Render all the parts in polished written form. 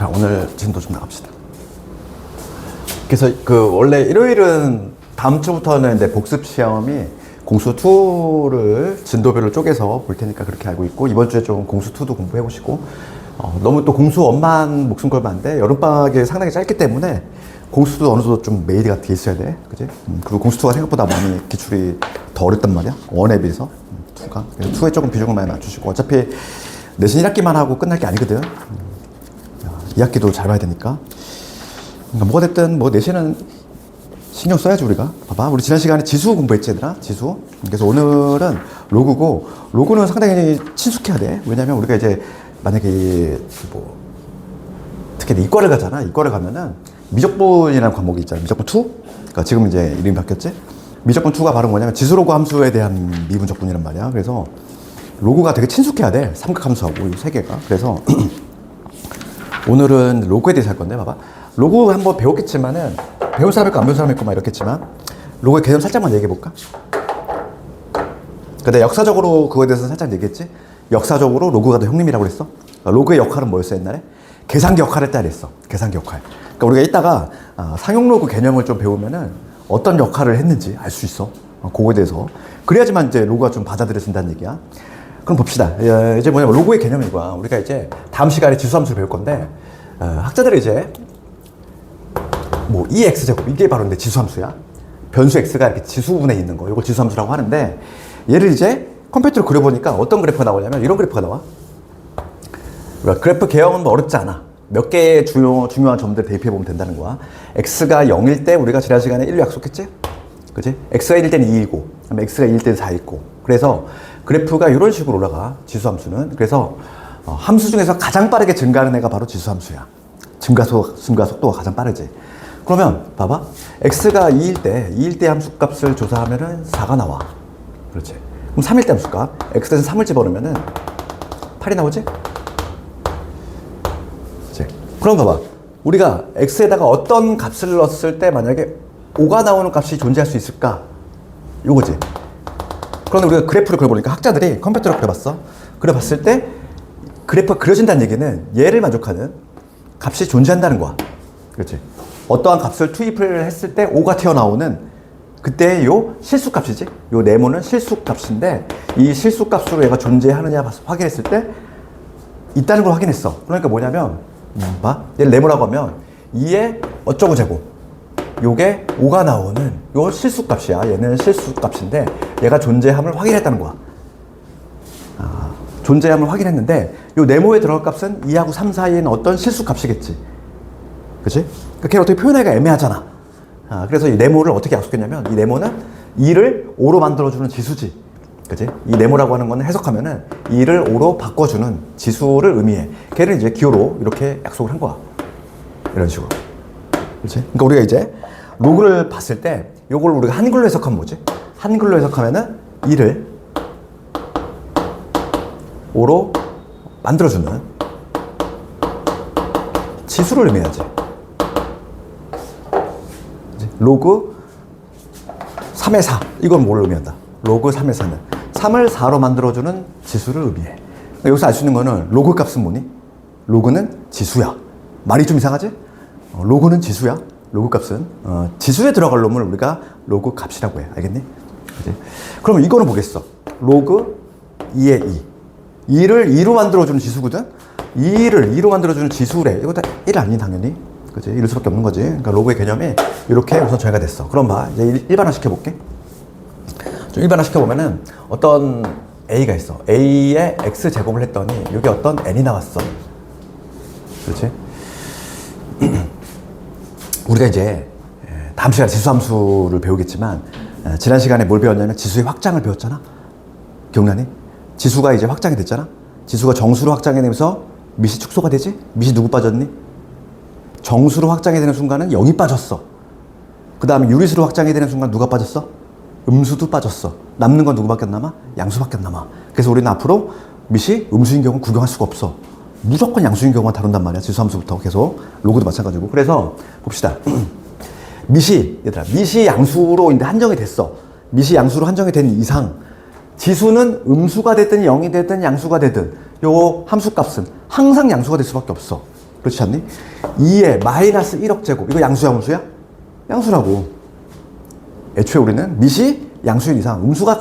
자, 오늘 진도 좀 나갑시다. 그래서 원래 일요일은 다음 주부터는 이제 복습 시험이 공수2를 진도별로 쪼개서 볼 테니까 그렇게 알고 있고, 이번 주에 좀 공수2도 공부해 보시고, 너무 또 공수1만 목숨 걸면 안 돼. 여름방학이 상당히 짧기 때문에 공수도 어느 정도 좀 메일이 같은 게 있어야 돼. 그지? 그리고 공수2가 생각보다 많이 기출이 더 어렵단 말이야. 원에 비해서. 2가. 그래서 2에 조금 비중을 많이 맞추시고, 어차피 내신 1학기만 하고 끝날 게 아니거든. 2학기도 잘 봐야 되니까. 그러니까 뭐가 됐든 뭐 내신은 신경 써야지 우리가. 봐봐, 우리 지난 시간에 지수 공부했지 얘들아. 지수. 그래서 오늘은 로그고, 로그는 상당히 친숙해야 돼. 왜냐면 우리가 이제 만약에 특히 이과를 가잖아. 이과를 가면은 미적분이라는 과목이 있잖아. 미적분 2? 그러니까 지금 이제 이름이 바뀌었지. 미적분 2가 바로 뭐냐면 지수로그 함수에 대한 미분적분이란 말이야. 그래서 로그가 되게 친숙해야 돼. 삼각함수하고 이 세 개가. 그래서 오늘은 로그에 대해서 할 건데, 봐봐. 로그 한번 배웠겠지만은, 배운 사람 있고 안 배운 사람 있고 막 이렇겠지만, 로그의 개념 살짝만 얘기해 볼까? 근데 역사적으로 그거에 대해서 살짝 얘기했지? 역사적으로 로그가 더 형님이라고 그랬어? 로그의 역할은 뭐였어, 옛날에? 계산기 역할을 했다 그랬어. 계산기 역할. 그러니까 우리가 이따가 상용 로그 개념을 좀 배우면은 어떤 역할을 했는지 알 수 있어. 그거에 대해서. 그래야지만 이제 로그가 좀 받아들여진다는 얘기야. 그럼 봅시다. 이제 뭐냐면 로그의 개념이 이거야. 우리가 이제 다음 시간에 지수함수를 배울 건데, 학자들이 이제 뭐 EX제곱, 이게 바로 근데 지수함수야. 변수 X가 이렇게 지수분에 있는 거, 이걸 지수함수라고 하는데, 얘를 이제 컴퓨터로 그려보니까 어떤 그래프가 나오냐면 이런 그래프가 나와. 그래프 개형은 뭐 어렵지 않아. 몇 개의 중요한 점들을 대입해보면 된다는 거야. X가 0일 때 우리가 지난 시간에 1로 약속했지? 그치? X가 1일 때는 2이고, 그다음에 X가 2일 때는 4있고. 그래서 그래프가 이런 식으로 올라가, 지수함수는. 그래서 함수 중에서 가장 빠르게 증가하는 애가 바로 지수함수야. 증가 속도가 가장 빠르지. 그러면 봐봐. X가 2일 때 함수값을 조사하면은 4가 나와. 그렇지. 그럼 3일 때 함수값. X에서 3을 집어넣으면은 8이 나오지? 그럼 봐봐. 우리가 X에다가 어떤 값을 넣었을 때 만약에 5가 나오는 값이 존재할 수 있을까? 요거지. 그런데 우리가 그래프를 그려보니까 학자들이 컴퓨터로 그려봤어. 그려봤을 때 그래프가 그려진다는 얘기는 얘를 만족하는 값이 존재한다는 거야. 그렇지. 어떠한 값을 투입을 했을 때 5가 튀어나오는 그때 요 실수값이지. 요 네모는 실수값인데, 이 실수값으로 얘가 존재하느냐 확인했을 때 있다는 걸 확인했어. 그러니까 뭐냐면, 봐. 얘를 네모라고 하면 2의 어쩌고 제곱, 요게 5가 나오는 요 실수값이야. 얘는 실수값인데 얘가 존재함을 확인했다는 거야. 존재함을 확인했는데 요 네모에 들어갈 값은 2하고 3 사이에는 어떤 실수값이겠지. 그치? 그러니까 걔를 어떻게 표현하기가 애매하잖아. 그래서 이 네모를 어떻게 약속했냐면, 이 네모는 2를 5로 만들어주는 지수지. 그치? 이 네모라고 하는 거는 해석하면은 2를 5로 바꿔주는 지수를 의미해. 걔를 이제 기호로 이렇게 약속을 한 거야. 이런 식으로. 그렇지? 그러니까 우리가 이제 로그를 봤을 때 요걸 우리가 한글로 해석하면 뭐지? 한글로 해석하면은 2를 5로 만들어주는 지수를 의미하지. 로그 3의 4. 이건 뭘 의미한다? 로그 3의 4는 3을 4로 만들어주는 지수를 의미해. 그러니까 여기서 알 수 있는 거는 로그 값은 뭐니? 로그는 지수야. 말이 좀 이상하지? 로그는 지수야. 로그 값은 지수에 들어갈 놈을 우리가 로그 값이라고 해. 알겠니? 그치? 그러면 이거는 뭐겠어? 로그 2의 2. 2를 2로 만들어주는 지수거든? 2를 2로 만들어주는 지수래. 이거 다 1 아니 당연히? 그치? 이럴 수밖에 없는 거지. 그러니까 로그의 개념이 이렇게 우선 정의가 됐어. 그럼 봐. 이제 일반화 시켜볼게. 좀 일반화 시켜보면은 어떤 A가 있어. A의 X제곱을 했더니 여기 어떤 N이 나왔어. 그렇지? 우리가 이제 다음 시간에 지수함수를 배우겠지만, 지난 시간에 뭘 배웠냐면 지수의 확장을 배웠잖아. 기억나니? 지수가 이제 확장이 됐잖아. 지수가 정수로 확장이 되면서 밑이 축소가 되지? 밑이 누구 빠졌니? 정수로 확장이 되는 순간은 0이 빠졌어. 그 다음에 유리수로 확장이 되는 순간 누가 빠졌어? 음수도 빠졌어. 남는 건 누구밖에 안 남아? 양수밖에 안 남아. 그래서 우리는 앞으로 밑이 음수인 경우는 구경할 수가 없어. 무조건 양수인 경우만 다룬단 말이야. 지수함수부터 계속. 로그도 마찬가지고. 그래서 봅시다. 얘들아, 밑이 양수로 이제 한정이 됐어. 밑이 양수로 한정이 된 이상 지수는 음수가 됐든 0이 됐든 양수가 되든 요 함수값은 항상 양수가 될 수밖에 없어. 그렇지 않니? 2의 마이너스 1억 제곱. 이거 양수야, 음수야? 양수라고. 애초에 우리는 밑이 양수인 이상 음수가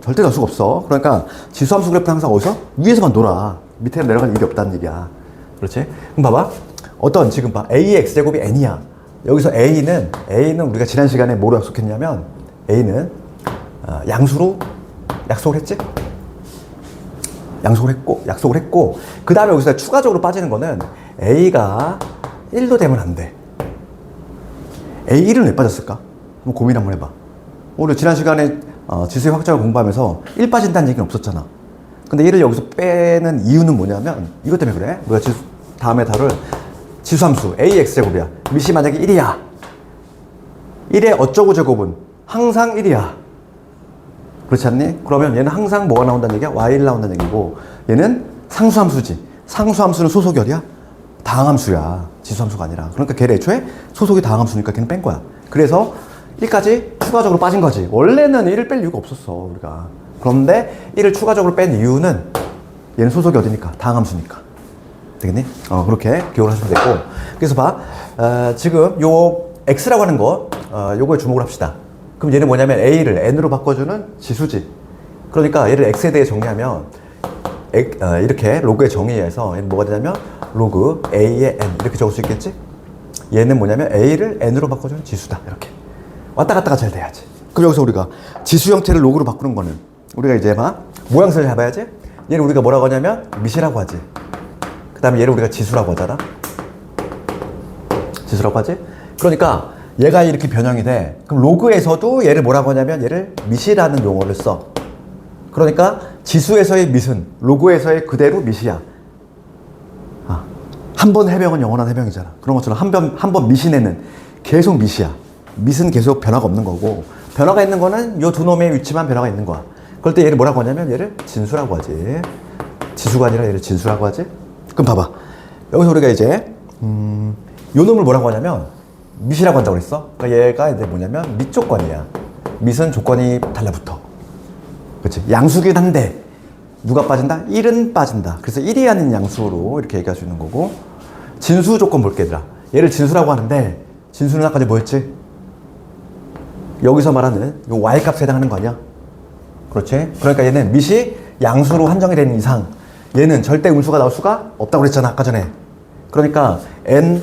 절대 될 수가 없어. 그러니까 지수함수 그래프는 항상 어디서? 위에서만 놀아. 밑에 내려갈 일이 없다는 얘기야. 그렇지? 그럼 봐봐. 어떤 지금 봐. A의 x제곱이 n이야. 여기서 A는 우리가 지난 시간에 뭐로 약속했냐면 A는 양수로 약속을 했지? 약속을 했고 그 다음에 여기서 추가적으로 빠지는 거는 A가 1도 되면 안 돼. A 1은 왜 빠졌을까? 한번 고민 한번 해봐. 우리 지난 시간에 지수의 확장을 공부하면서 1 빠진다는 얘기는 없었잖아. 근데 1을 여기서 빼는 이유는 뭐냐면 이것 때문에 그래. 우리가 다음에 다룰 지수함수 AX제곱이야. 밑이 만약에 1이야. 1의 어쩌고 제곱은 항상 1이야. 그렇지 않니? 그러면 얘는 항상 뭐가 나온다는 얘기야? y1 나온다는 얘기고 얘는 상수함수지. 상수함수는 소소결이야? 다항함수야. 지수함수가 아니라. 그러니까 걔를 애초에 소속이 다항함수니까 걔는 뺀 거야. 그래서 1까지 추가적으로 빠진 거지. 원래는 1을 뺄 이유가 없었어 우리가. 그런데 1을 추가적으로 뺀 이유는 얘는 소속이 어디니까? 다항함수니까. 되겠니? 그렇게 기억을 하시면 되고. 그래서 봐. 지금 요 x라고 하는 거 요거에 주목을 합시다. 그럼 얘는 뭐냐면 a를 n으로 바꿔주는 지수지. 그러니까 얘를 x에 대해 정리하면 이렇게 로그의 정의에 의해서 얘는 뭐가 되냐면 로그 a의 n 이렇게 적을 수 있겠지? 얘는 뭐냐면 a를 n으로 바꿔주는 지수다. 이렇게 왔다 갔다가 잘 돼야지. 그럼 여기서 우리가 지수 형태를 로그로 바꾸는 거는 우리가 이제 모양새를 잡아야지. 얘를 우리가 뭐라고 하냐면 밑이라고 하지. 그 다음에 얘를 우리가 지수라고 하잖아. 지수라고 하지. 그러니까 얘가 이렇게 변형이 돼. 그럼 로그에서도 얘를 뭐라고 하냐면 얘를 밑이라는 용어를 써. 그러니까 지수에서의 밑은 로그에서의 그대로 밑이야. 한 번 해병은 영원한 해병이잖아. 그런 것처럼 한 번 밑이내는 계속 밑이야. 밑은 계속 변화가 없는 거고 변화가 있는 거는 요 두 놈의 위치만 변화가 있는 거야. 그럴 때 얘를 뭐라고 하냐면 얘를 진수라고 하지. 지수가 아니라 얘를 진수라고 하지. 그럼 봐봐. 여기서 우리가 이제 요 놈을 뭐라고 하냐면 밑이라고 한다고 그랬어. 그러니까 얘가 이제 뭐냐면 밑 조건이야. 밑은 조건이 달라붙어. 그렇지? 양수긴 한데 누가 빠진다? 1은 빠진다. 그래서 1이 아닌 양수로 이렇게 얘기할 수 있는 거고. 진수 조건 볼게 얘들아. 얘를 진수라고 하는데 진수는 아까 뭐였지? 여기서 말하는 요 y 값에 해당하는 거 아니야? 그렇지? 그러니까 얘는 밑이 양수로 한정이 되는 이상 얘는 절대 음수가 나올 수가 없다고 그랬잖아 아까 전에. 그러니까 n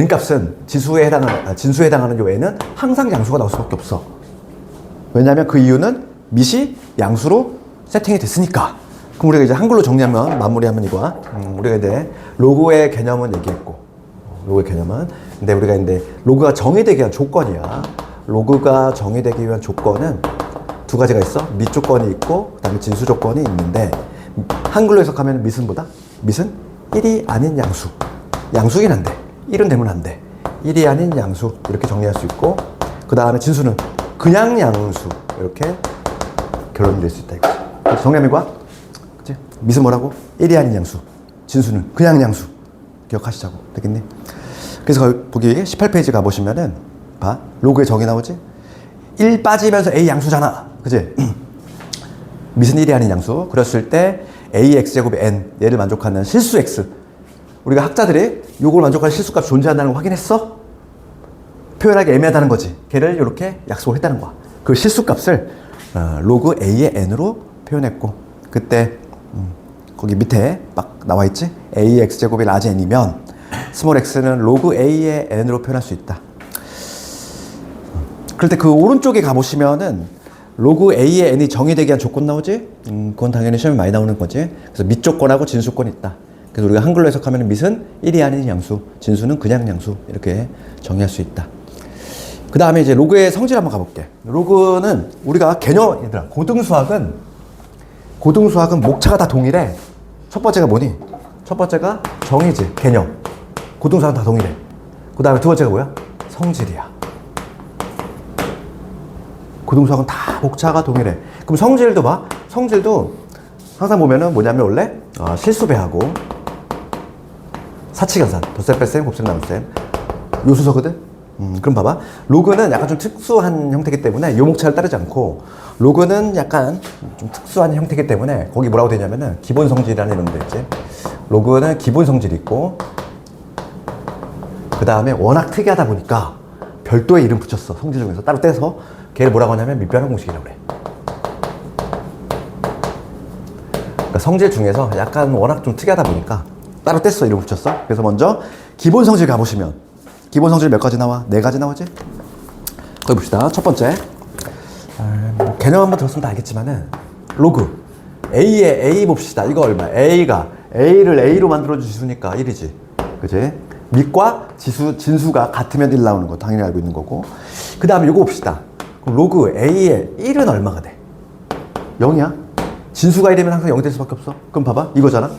값은 진수에 해당하는 요 n은 항상 양수가 나올 수밖에 없어. 왜냐하면 그 이유는 밑이 양수로 세팅이 됐으니까. 그럼 우리가 이제 한글로 정리하면 마무리하면 이거야. 우리가 이제 로그의 개념은 얘기했고 로그의 개념은 근데 우리가 이제 로그가 정의되기 위한 조건이야. 로그가 정의되기 위한 조건은 두 가지가 있어. 밑 조건이 있고 그다음에 진수 조건이 있는데 한글로 해석하면 밑은 뭐다? 밑은 1이 아닌 양수. 양수긴 한데 1은 되면 안 돼. 1이 아닌 양수 이렇게 정리할 수 있고 그 다음에 진수는 그냥 양수 이렇게 결론이 낼 수 있다 이거지. 그래서 정리하면 이거야? 그치? 밑은 뭐라고? 1이 아닌 양수. 진수는 그냥 양수. 기억하시자고. 되겠니? 그래서 거기 18페이지 가보시면은 봐. 로그의 정의 나오지? 1 빠지면서 A 양수잖아. 그치? 밑은 1이 아닌 양수. 그랬을 때 AX제곱의 N 얘를 만족하는 실수 X. 우리가 학자들이 요걸 만족하는 실수값 존재한다는 걸 확인했어? 표현하기 애매하다는 거지. 걔를 이렇게 약속을 했다는 거야. 그 실수값을 로그 A의 N으로 표현했고 그때 거기 밑에 막 나와 있지? AX제곱이 라지 N이면 스몰 x는 로그 A의 N으로 표현할 수 있다. 그럴 때 그 오른쪽에 가보시면은 로그 A의 N이 정의되기 위한 조건 나오지? 그건 당연히 시험에 많이 나오는 거지. 그래서 밑 조건하고 진수 조건이 있다. 그래서 우리가 한글로 해석하면 밑은 1이 아닌 양수, 진수는 그냥 양수 이렇게 정의할 수 있다. 그 다음에 이제 로그의 성질 한번 가볼게. 로그는 우리가 개념, 얘들아, 고등수학은 목차가 다 동일해. 첫 번째가 뭐니? 첫 번째가 정의지, 개념. 고등수학은 다 동일해. 그 다음에 두 번째가 뭐야? 성질이야. 고등수학은 다 목차가 동일해. 그럼 성질도 봐. 성질도 항상 보면은 뭐냐면 원래 실수배하고 사칙연산, 덧셈, 뺄셈, 곱셈, 나눗셈 요 순서거든. 그럼 봐봐. 로그는 약간 좀 특수한 형태이기 때문에 요 목차를 따르지 않고 로그는 약간 좀 특수한 형태이기 때문에 거기 뭐라고 되냐면은 기본 성질이라는 이런 데 있지. 로그는 기본 성질이 있고 그 다음에 워낙 특이하다 보니까 별도의 이름 붙였어. 성질 중에서 따로 떼서 걔를 뭐라고 하냐면 밑변환 공식이라고 그래. 그러니까 성질 중에서 약간 워낙 좀 특이하다 보니까 따로 뗐어. 이름 붙였어. 그래서 먼저 기본 성질 가보시면 기본 성질 몇 가지 나와? 4가지 나오지? 거기 봅시다. 첫 번째, 개념 한번 들었으면 다 알겠지만은 로그 A의 A 봅시다. 이거 얼마? A가 A를 A로 만들어준 지수니까 1이지. 그치? 밑과 진수가 같으면 1 나오는 거 당연히 알고 있는 거고. 그 다음에 이거 봅시다. 그럼 로그 A의 1은 얼마가 돼? 0이야. 진수가 1이면 항상 0이 될 수밖에 없어. 그럼 봐봐. 이거잖아.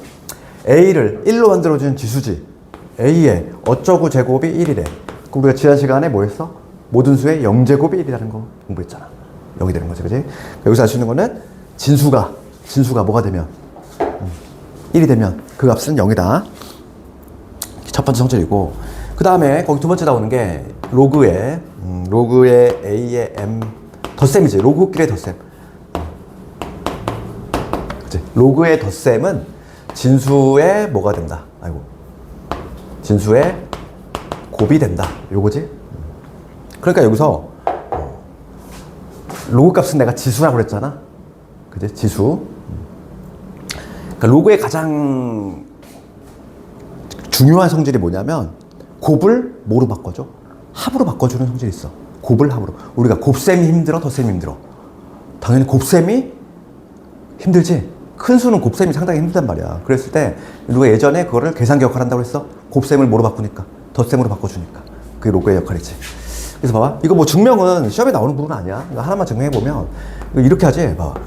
A를 1로 만들어준 지수지. A의 어쩌고 제곱이 1이래. 그럼 우리가 지난 시간에 뭐 했어? 모든 수의 0제곱이 1이라는 거 공부했잖아. 0이 되는 거지. 그치? 여기서 알 수 있는 거는 진수가 뭐가 되면 1이 되면 그 값은 0이다. 첫 번째 성질이고, 그 다음에 거기 두 번째 나오는 게 로그의 A의 M 덧셈이지. 로그끼리의 덧셈. 그치? 로그의 덧셈은 진수의 뭐가 된다. 아이고, 진수의 곱이 된다. 요거지. 그러니까 여기서 로그 값은 내가 지수라고 그랬잖아. 그치? 지수. 그러니까 로그의 가장 중요한 성질이 뭐냐면 곱을 뭐로 바꿔줘? 합으로 바꿔주는 성질이 있어. 곱을 합으로. 우리가 곱셈이 힘들어? 덧셈이 힘들어? 당연히 곱셈이 힘들지. 큰 수는 곱셈이 상당히 힘들단 말이야. 그랬을 때 우리가 예전에 그거를 계산기 역할 한다고 했어. 곱셈을 뭐로 바꾸니까? 덧셈으로 바꿔주니까. 그게 로그의 역할이지. 그래서 봐봐. 이거 뭐 증명은 시험에 나오는 부분 아니야. 이거 하나만 증명해보면 이렇게 하지. 봐봐.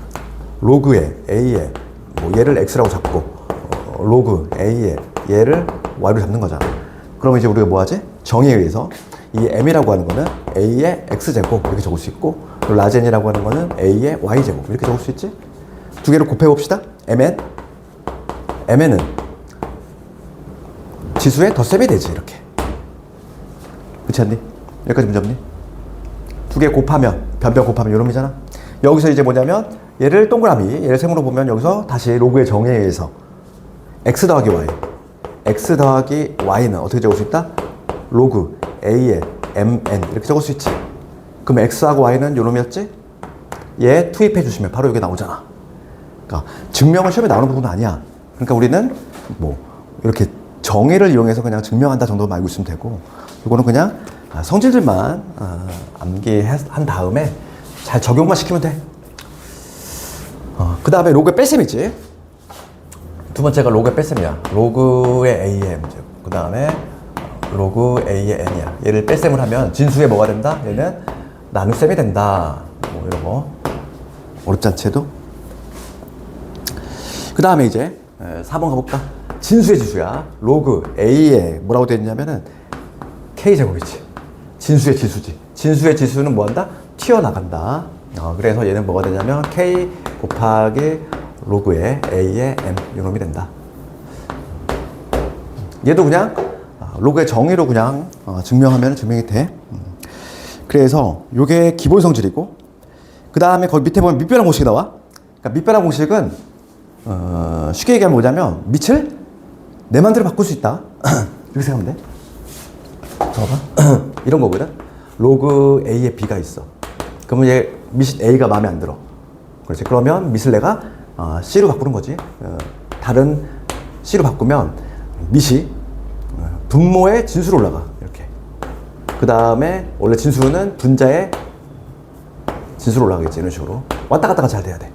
로그의 A의 뭐 얘를 X라고 잡고 로그 A의 얘를 Y로 잡는 거잖아. 그러면 이제 우리가 뭐 하지? 정의에 의해서 이 M이라고 하는 거는 A의 X제곱 이렇게 적을 수 있고, 또 라젠이라고 하는 거는 A의 Y제곱 이렇게 적을 수 있지? 두 개를 곱해봅시다. MN은 지수의 덧셈이 되지. 이렇게. 그렇지 않니? 여기까지 문제 없니? 두 개 곱하면 변변 곱하면 요놈이잖아. 여기서 이제 뭐냐면 얘를 동그라미 얘를 세모로 보면 여기서 다시 로그의 정의에 의해서 X 더하기 Y X 더하기 Y는 어떻게 적을 수 있다? 로그 A의 MN 이렇게 적을 수 있지. 그럼 X하고 Y는 요놈이었지? 얘 투입해 주시면 바로 여기 나오잖아. 그러니까 증명은 시험에 나오는 부분은 아니야. 그러니까 우리는 뭐 이렇게 정의를 이용해서 그냥 증명한다 정도만 알고 있으면 되고, 이거는 그냥 성질들만 암기한 다음에 잘 적용만 시키면 돼. 그 다음에 로그의 뺄셈이지. 두 번째가 로그의 뺄셈이야. 로그의 A의 M제곱. 그 다음에 로그 A의 N이야. 얘를 뺄셈을 하면 진수의 뭐가 된다? 얘는 나눗셈이 된다. 뭐 이런 거. 어렵지 않지 해도? 그 다음에 이제 4번 가볼까? 진수의 지수야. 로그 A에 뭐라고 되어 있냐면은 K제곱이지. 진수의 지수지. 진수의 지수는 뭐 한다? 튀어나간다. 그래서 얘는 뭐가 되냐면 K 곱하기 로그의 A의 M 이놈이 된다. 얘도 그냥 로그의 정의로 그냥 증명하면 증명이 돼. 그래서 요게 기본 성질이고, 그 다음에 거기 밑에 보면 밑변환 공식이 나와. 그러니까 밑변환 공식은 쉽게 얘기하면 뭐냐면 밑을 내 맘대로 바꿀 수 있다. 이렇게 생각하면 돼. 봐봐. 이런 거거든. 로그 A에 B가 있어. 그러면 얘 밑 A가 마음에 안 들어. 그렇지. 그러면 밑을 내가 C로 바꾸는 거지. 다른 C로 바꾸면 밑이 분모의 진수로 올라가. 이렇게. 그 다음에 원래 진수는 분자의 진수로 올라가겠지. 이런 식으로. 왔다 갔다가 잘 돼야 돼.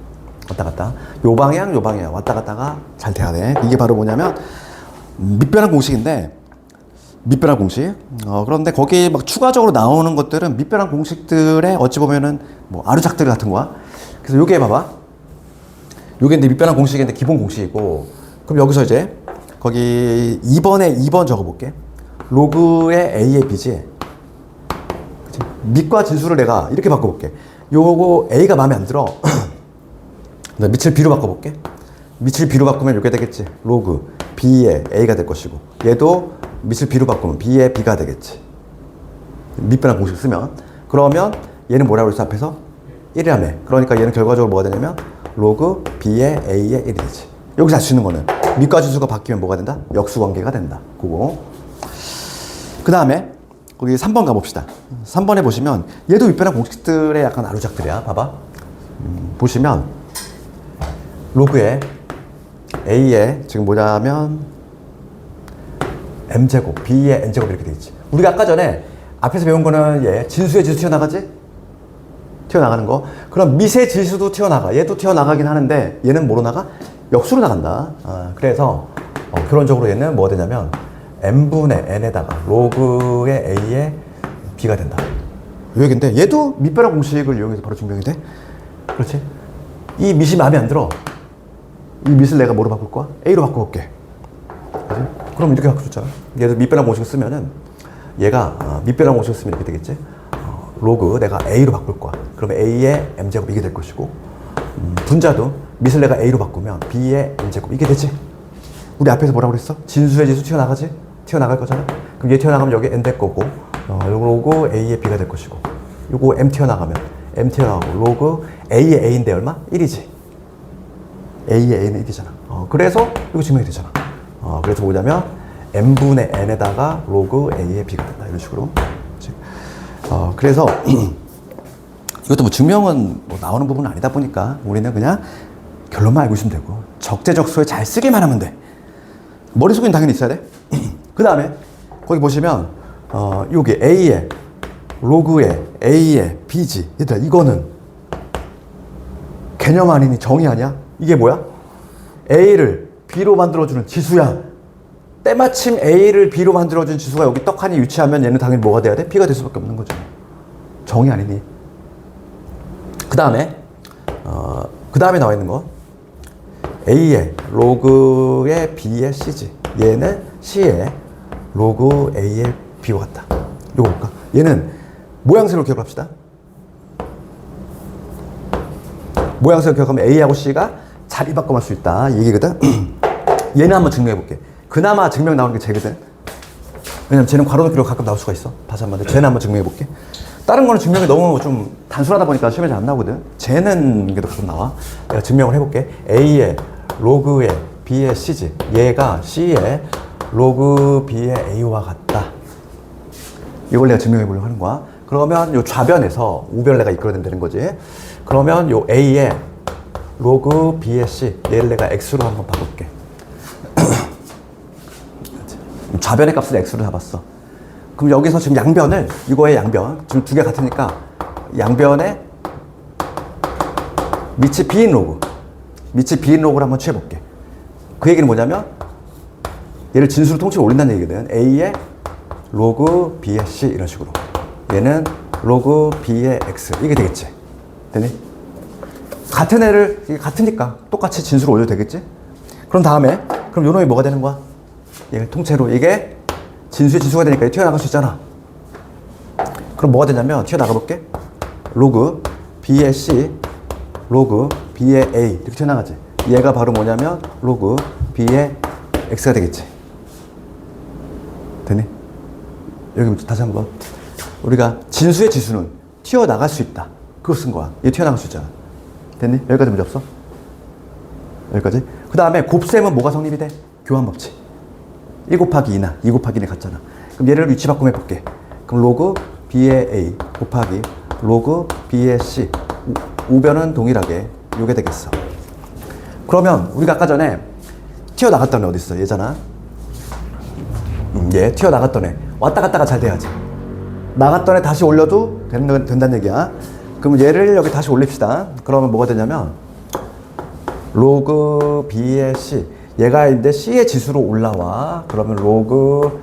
왔다 갔다. 요 방향, 요 방향. 왔다 갔다가 잘 돼야 돼. 이게 바로 뭐냐면 밑변환 공식인데, 밑변환 공식. 그런데 거기 막 추가적으로 나오는 것들은 밑변환 공식들의 어찌 보면은 뭐 아류작들 같은 거야. 그래서 요게 봐봐. 요게 근데 밑변환 공식인데 기본 공식이고, 그럼 여기서 이제 거기 2번 적어볼게. 로그의 A의 B지. 그치? 밑과 진수를 내가 이렇게 바꿔볼게. 요거 A가 마음에 안 들어. 밑을 B로 바꿔볼게. 밑을 B로 바꾸면 이렇게 되겠지. 로그 B의 A가 될 것이고, 얘도 밑을 B로 바꾸면 B의 B가 되겠지. 밑변환 공식 쓰면. 그러면 얘는 뭐라고 했어 앞에서? 1이라며. 그러니까 얘는 결과적으로 뭐가 되냐면 로그 B의 A의 1이 되지. 여기서 알 수 있는 거는 밑과 진수가 바뀌면 뭐가 된다? 역수관계가 된다. 그거. 그 다음에 거기 3번 가봅시다. 3번에 보시면 얘도 윗변환 공식들의 약간 아류작들이야. 봐봐. 보시면 로그에 A에 지금 뭐냐면 M제곱, B에 N제곱 이렇게 돼 있지. 우리가 아까 전에 앞에서 배운 거는 얘 진수의 지수 튀어나가지? 튀어나가는 거. 그럼 미세 지수도 튀어나가. 얘도 튀어나가긴 하는데 얘는 뭐로 나가? 역수로 나간다. 그래서 결론적으로 얘는 뭐가 되냐면 N분의 N에다가 로그의 A에 B가 된다. 이 얘기인데 얘도 밑변환 공식을 이용해서 바로 증명이 돼? 그렇지? 이 밑이 마음에 안 들어. 이 밑을 내가 뭐로 바꿀 거야? A로 바꿔볼게. 그치? 그럼 이렇게 바꿔줬잖아. 얘도 밑변환 공식을 쓰면은 얘가 밑변환 공식을 쓰면 이렇게 되겠지? 로그 내가 A로 바꿀 거야. 그러면 A의 M제곱 이게 될 것이고 분자도 밑을 내가 A로 바꾸면 B의 N제곱 이게 되지? 우리 앞에서 뭐라고 그랬어? 진수의 지수 튀어나가지? 튀어나갈 거잖아? 그럼 얘 튀어나가면 여기 N 될 거고 로그 A의 B가 될 것이고 요거 M 튀어나가면 M 튀어나가고 로그 A의 A인데 얼마? 1이지. A의 A는 1이잖아. 그래서 이거 증명이 되잖아. 그래서 뭐냐면 N분의 N에다가 로그 A의 B가 된다. 이런 식으로. 그래서 이것도 뭐 증명은 뭐 나오는 부분은 아니다 보니까 우리는 그냥 결론만 알고 있으면 되고 적재적소에 잘 쓰기만 하면 돼. 머릿속에는 당연히 있어야 돼. 그 다음에 거기 보시면 여기 A에 로그에 A에 B지. 얘들아 이거는 개념 아니니 정의 아니야? 이게 뭐야? A를 B로 만들어주는 지수야. 때마침 A를 B로 만들어준 지수가 여기 떡하니 위치하면 얘는 당연히 뭐가 돼야 돼? B가 될 수밖에 없는 거죠. 정의 아니니. 그 다음에 나와 있는 거 A에 로그에 B에 C지. 얘는 C에 로그 A에 B와 같다. 이거 볼까? 얘는 모양새로 기억합시다. 모양새로 기억하면 A하고 C가 자리 바꿔갈 수 있다. 이 얘기거든. 얘는 한번 증명해 볼게. 그나마 증명 나오는 게 쟤거든. 왜냐면 쟤는 괄호 넣기로 가끔 나올 수가 있어. 다시 한번 쟤는 한번 증명해 볼게. 다른 거는 증명이 너무 좀 단순하다 보니까 시험에 잘 안 나오거든. 쟤는 이게 더 가끔 나와. 내가 증명을 해볼게. A에 로그에 B에 C지. 얘가 C에 로그 B에 A와 같다. 이걸 내가 증명해 보려고 하는 거야. 그러면 요 좌변에서 우변을 내가 이끌어낸다는 거지. 그러면 요 A에 로그 B에 C 얘를 내가 X로 한번 바꿀게. 좌변의 값을 X로 잡았어. 그럼 여기서 지금 양변을 이거의 양변 지금 두 개 같으니까 양변에 밑이 B인 로그 밑이 B인 로그를 한번 취해볼게. 그 얘기는 뭐냐면 얘를 진수로 통째로 올린다는 얘기거든. A에 로그 B에 C 이런 식으로 얘는 로그 B에 X 이게 되겠지. 되니? 같은 애를 이게 같으니까 똑같이 진수로 올려도 되겠지? 그럼 다음에 그럼 요 놈이 뭐가 되는 거야? 얘를 통째로 이게 진수의 진수가 되니까 얘 튀어나갈 수 있잖아. 그럼 뭐가 되냐면 튀어나가 볼게. 로그 B에 C 로그 B에 A 이렇게 튀어나가지. 얘가 바로 뭐냐면 로그 B에 X가 되겠지. 되니? 여기 다시 한번 우리가 진수의 지수는 튀어나갈 수 있다. 그거 쓴 거야. 얘 튀어나갈 수 있잖아. 됐니? 여기까지 문제 없어? 여기까지? 그 다음에 곱셈은 뭐가 성립이 돼? 교환 법칙. 1 곱하기 2나 2 곱하기 1이 같잖아. 그럼 얘를 위치 바꾸면 해볼게. 그럼 로그 B의 A 곱하기 로그 B의 C 우변은 동일하게 요게 되겠어. 그러면 우리가 아까 전에 튀어나갔던 애 어디 있어? 얘잖아. 얘 튀어나갔던 애 왔다 갔다가 잘 돼야지. 나갔던 애 다시 올려도 된다는 얘기야. 그럼 얘를 여기 다시 올립시다. 그러면 뭐가 되냐면 로그 B의 C 얘가 있는데 C의 지수로 올라와. 그러면 로그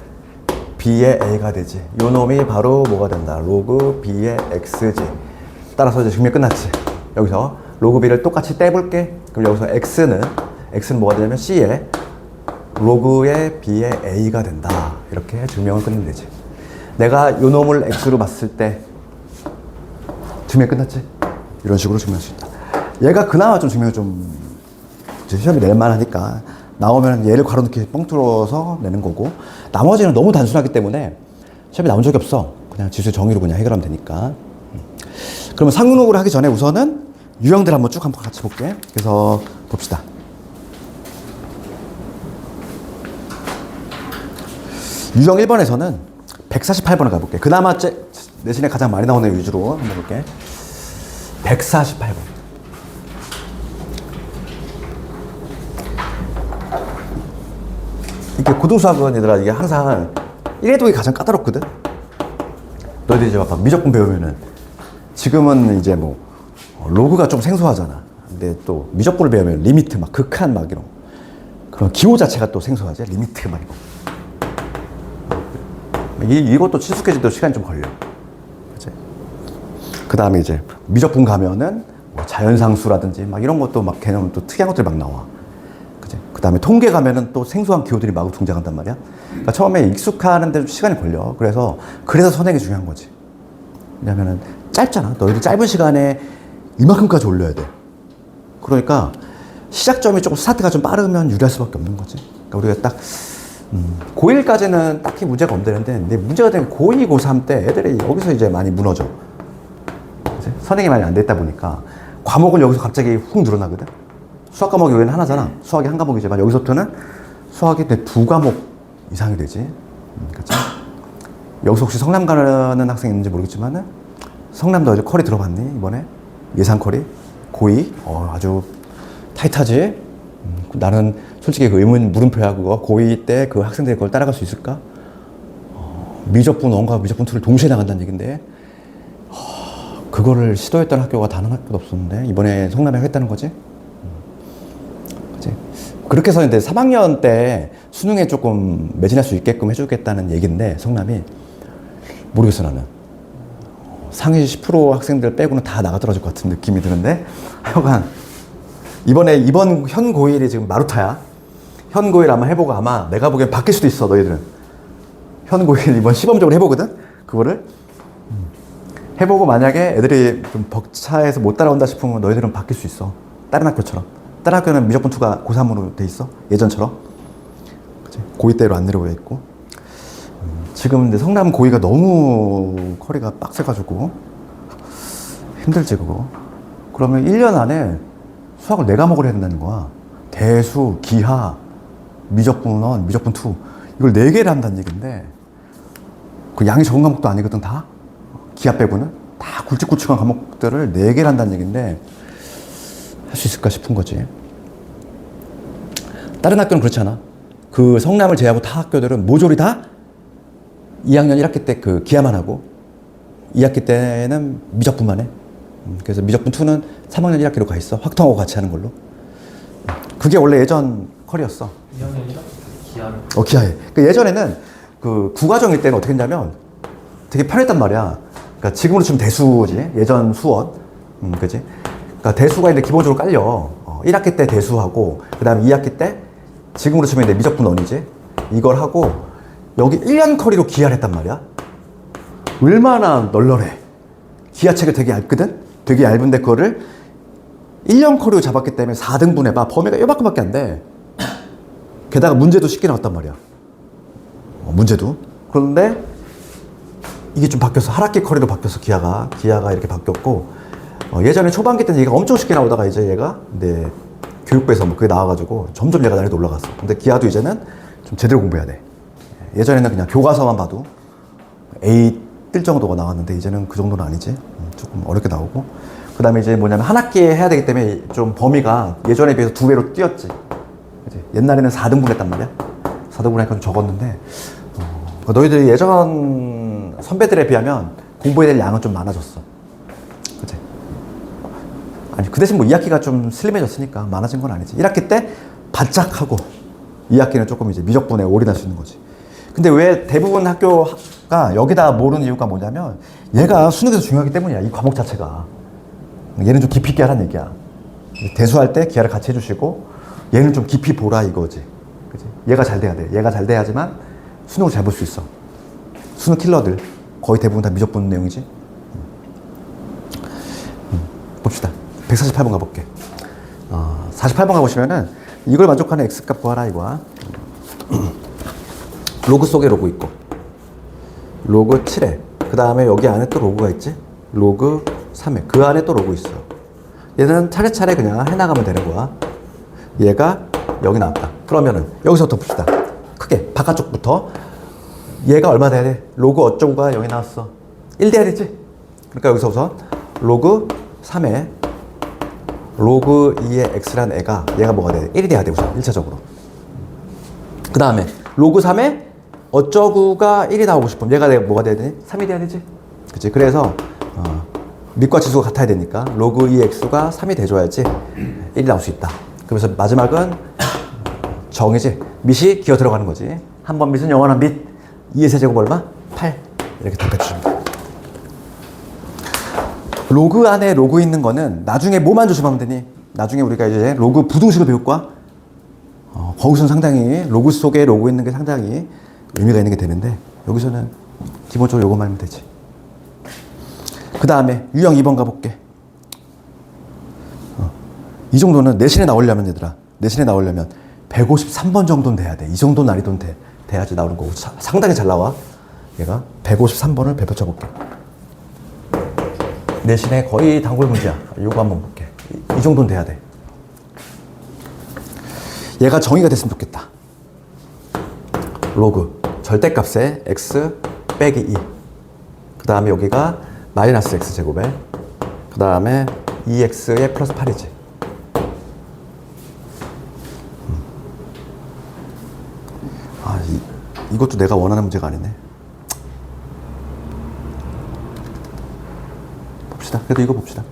B의 A가 되지. 요 놈이 바로 뭐가 된다? 로그 B의 X지. 따라서 이제 증명 끝났지. 여기서 로그 B를 똑같이 떼볼게. 그럼 여기서 X는 뭐가 되냐면 C의 로그의 B의 A가 된다. 이렇게 증명을 끝내면 되지. 내가 요 놈을 X로 봤을 때 증명 끝났지? 이런 식으로 증명할 수 있다. 얘가 그나마 좀 증명을 좀 시험에 낼 만하니까 나오면 얘를 괄호넣기 뻥 뚫어서 내는 거고 나머지는 너무 단순하기 때문에 시험에 나온 적이 없어. 그냥 지수 정의로 그냥 해결하면 되니까. 그러면 상용록을 하기 전에 우선은 유형들 한번 쭉 한번 같이 볼게. 그래서 봅시다. 유형 1번에서는 148번을 가볼게. 그나마 내신에 가장 많이 나오는 위주로 한번 볼게. 148번. 이게 고등수학은 얘들아, 이게 항상 1회독이 가장 까다롭거든? 너희들 이제 막 미적분 배우면은 지금은 이제 뭐 로그가 좀 생소하잖아. 근데 또 미적분을 배우면 리미트 막 극한 막 이런 그런 기호 자체가 또 생소하지. 리미트 막 이것도 친숙해지도 시간이 좀 걸려. 그치? 그 다음에 이제 미적분 가면은 뭐 자연상수라든지 막 이런 것도 막 개념 또 특이한 것들이 막 나와. 그치? 그 다음에 통계 가면은 또 생소한 기호들이 마구 등장한단 말이야. 그러니까 처음에 익숙하는데 좀 시간이 걸려. 그래서 선행이 중요한 거지. 왜냐면은 짧잖아. 너희들 짧은 시간에 이만큼까지 올려야 돼. 그러니까 시작점이 조금 스타트가 좀 빠르면 유리할 수밖에 없는 거지. 그러니까 우리가 딱 고1까지는 딱히 문제가 없는데, 근데 문제가 되는 고2, 고3 때 애들이 여기서 이제 많이 무너져. 그치? 선행이 많이 안 됐다 보니까 과목은 여기서 갑자기 훅 늘어나거든. 수학 과목이 여기는 하나잖아. 수학이 한 과목이지만 여기서부터는 수학이 2과목 이상이 되지. 그치? 여기서 혹시 성남 가는 학생 있는지 모르겠지만은 성남도 이제 컬이 들어봤니? 이번에? 예상 컬이? 고2? 아주 타이트하지? 나는 솔직히 그 의문 물음표야. 그거 고2 때 그 학생들이 그걸 따라갈 수 있을까? 미적분 1과 미적분 2를 동시에 나간다는 얘긴데 그거를 시도했던 학교가 단 한 학교도 없었는데 이번에 성남에 하겠다는 거지? 그치? 그렇게 해서 이제 3학년 때 수능에 조금 매진할 수 있게끔 해주겠다는 얘기인데 성남이 모르겠어. 나는 상위 10% 학생들 빼고는 다 나가 떨어질 것 같은 느낌이 드는데 하여간 이번 현 고1이 지금 마루타야. 현 고1 아마 해보고 아마 내가 보기엔 바뀔 수도 있어. 너희들은 현 고1 이번 시범적으로 해보거든. 그거를 해보고 만약에 애들이 좀 벅차해서 못 따라온다 싶으면 너희들은 바뀔 수 있어. 다른 학교처럼. 다른 학교는 미적분 2가 고3으로 돼 있어. 예전처럼. 그치? 고2 때로 안 내려오게 있고. 지금 근데 성남 고2가 너무 커리가 빡세가지고 힘들지 그거. 그러면 1년 안에 수학을 4과목을 해야 된다는 거야. 대수, 기하, 미적분 1, 미적분 2 이걸 4개를 한다는 얘기인데 그 양이 적은 과목도 아니거든 다. 기하 빼고는 다 굵직굵직한 과목들을 4개를 한다는 얘기인데 할 수 있을까 싶은 거지. 다른 학교는 그렇지 않아. 그 성남을 제외하고 타 학교들은 모조리 다 2학년 1학기 때 그 기하만 하고 2학기 때는 미적분만 해. 그래서 미적분 2는 3학년 1학기로 가 있어. 확통하고 같이 하는 걸로. 그게 원래 예전 컬이었어. 2학년이랑 기하를. 기하에. 그 예전에는 그 구과정일 때는 어떻게 했냐면 되게 편했단 말이야. 그러니까 지금으로 치면 대수지. 예전 수원. 그지? 그러니까 대수가 이제 기본적으로 깔려. 1학기 때 대수하고, 그 다음에 2학기 때 지금으로 치면 이제 미적분 원이지. 이걸 하고, 여기 1년 커리로 기하를 했단 말이야. 얼마나 널널해. 기하책이 되게 얇거든? 되게 얇은데 그거를 1년 커리로 잡았기 때문에 4등분 해봐. 범위가 요만큼밖에 안 돼. 게다가 문제도 쉽게 나왔단 말이야. 문제도. 그런데 이게 좀 바뀌었어. 한 학기 커리로 바뀌었어. 기하가 이렇게 바뀌었고, 예전에 초반기 때는 얘가 엄청 쉽게 나오다가 이제 얘가 근데 교육부에서 뭐 그게 나와가지고 점점 얘가 난이도 올라갔어. 근데 기하도 이제는 좀 제대로 공부해야 돼. 예전에는 그냥 교과서만 봐도 A 뜰 정도가 나왔는데 이제는 그 정도는 아니지. 조금 어렵게 나오고. 그 다음에 이제 뭐냐면 한 학기에 해야 되기 때문에 좀 범위가 예전에 비해서 2배로 뛰었지. 그치? 옛날에는 4등분 했단 말이야. 4등분 하니까 좀 적었는데, 너희들이 예전 선배들에 비하면 공부해야 될 양은 좀 많아졌어. 그치? 아니, 그 대신 뭐 2학기가 좀 슬림해졌으니까 많아진 건 아니지. 1학기 때 바짝 하고 2학기는 조금 이제 미적분에 올인할 수 있는 거지. 근데 왜 대부분 학교가 여기다 모르는 이유가 뭐냐면 얘가 수능에서 중요하기 때문이야. 이 과목 자체가. 얘는 좀 깊이 있게 하라는 얘기야. 대수할 때 기하를 같이 해주시고 얘는 좀 깊이 보라 이거지. 그치? 얘가 잘 돼야 돼. 얘가 잘 돼야지만 수능을 잘 볼 수 있어. 수능 킬러들 거의 대부분 다 미적분 내용이지. 봅시다. 148번 가볼게. 48번 가보시면은 이걸 만족하는 x값 구하라 이거야. 로그 속에 로그 있고 로그 7에 그 다음에 여기 안에 또 로그가 있지. 로그 3에 그 안에 또 로그 있어. 얘는 차례차례 그냥 해나가면 되는 거야. 얘가 여기 나왔다. 그러면은 여기서부터 봅시다. 크게 바깥쪽부터 얘가 얼마 돼야 돼? 로그 어쩌고가 0이 나왔어. 1 돼야 되지? 그러니까 여기서 우선 로그 3에 로그 2의 x란 애가 얘가 뭐가 돼? 1이 돼야 돼 우선 1차적으로. 그 다음에 로그 3에 어쩌구가 1이 나오고 싶으면 얘가 뭐가 돼야 되니? 3이 돼야 되지? 그치? 그래서 밑과 지수가 같아야 되니까 로그 2x가 3이 돼줘야지 1이 나올 수 있다. 그래서 마지막은 정이지. 밑이 기어 들어가는 거지. 한 번 밑은 영원한 밑. 2의 세제곱 얼마? 8. 이렇게 답해주시면 돼. 로그 안에 로그 있는 거는 나중에 뭐만 조심하면 되니? 나중에 우리가 이제 로그 부등식을 배울 거야. 거기서는 상당히 로그 속에 로그 있는 게 상당히 의미가 있는 게 되는데 여기서는 기본적으로 요것만 하면 되지. 그 다음에 유형 2번 가볼게. 이 정도는 내신에 나오려면 얘들아, 내신에 나오려면 153번 정도는 돼야 돼. 이 정도 난이도는 돼야지 나오는 거고 상당히 잘 나와. 얘가 153번을 배포쳐볼게. 내신에 거의 단골 문제야. 요거 한번 볼게. 이 정도는 돼야 돼. 얘가 정의가 됐으면 좋겠다. 로그 절대값에 x 빼기 2. 그 다음에 여기가 마이너스 x 제곱에 그 다음에 2x에 플러스 8이지. 이것도 내가 원하는 문제가 아니네. 봅시다. 그래도 이거 봅시다.